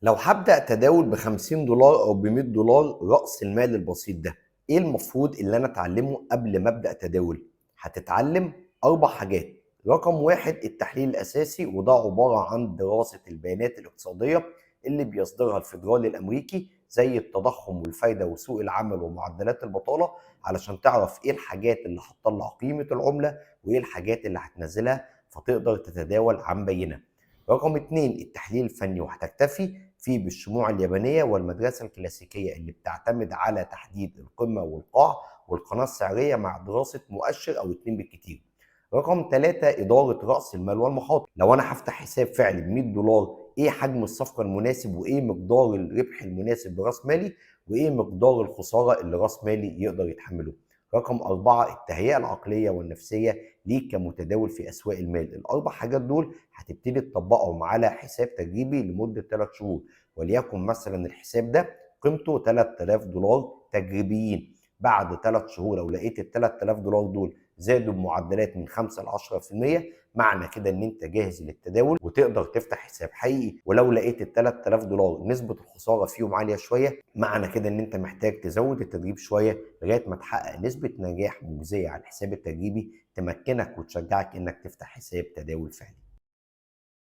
لو هبدأ تداول ب50 دولار أو ب100 دولار رأس المال البسيط ده، إيه المفروض اللي أنا أتعلمه قبل ما أبدأ تداول؟ هتتعلم 4 حاجات. رقم واحد التحليل الأساسي، وده عبارة عن دراسة البيانات الاقتصادية اللي بيصدرها الفيدرالي الأمريكي زي التضخم والفايدة وسوق العمل ومعدلات البطالة، علشان تعرف إيه الحاجات اللي هتطلع قيمة العملة وإيه الحاجات اللي هتنزلها، فتقدر تتداول عن بينة. رقم اتنين التحليل الفني، وهتكتفي فيه بالشموع اليابانية والمدرسة الكلاسيكية اللي بتعتمد على تحديد القمة والقاع والقناة السعرية مع دراسة مؤشر أو 2 بالكتير. رقم 3 إدارة رأس المال والمخاطر. لو أنا هفتح حساب فعلي ب100 دولار، إيه حجم الصفقة المناسب وإيه مقدار الربح المناسب برأس مالي وإيه مقدار الخسارة اللي رأس مالي يقدر يتحمله. رقم 4 التهيئة العقلية والنفسية ليك كمتداول في أسواق المال. ال4 حاجات دول هتبتدي تطبقهم على حساب تجريبي لمدة 3 شهور، وليكن مثلا الحساب ده قيمته 3000 دولار تجريبيين. بعد 3 شهور لو لقيت ال 3000 دولار دول زادوا بمعدلات من 5 ل 10%، معنى كده ان انت جاهز للتداول وتقدر تفتح حساب حقيقي. ولو لقيت ال 3000 دولار نسبة الخسارة فيهم عالية شوية، معنى كده ان انت محتاج تزود التدريب شوية لغاية ما تحقق نسبة نجاح مجزية على الحساب التجريبي تمكنك وتشجعك انك تفتح حساب تداول فعلي.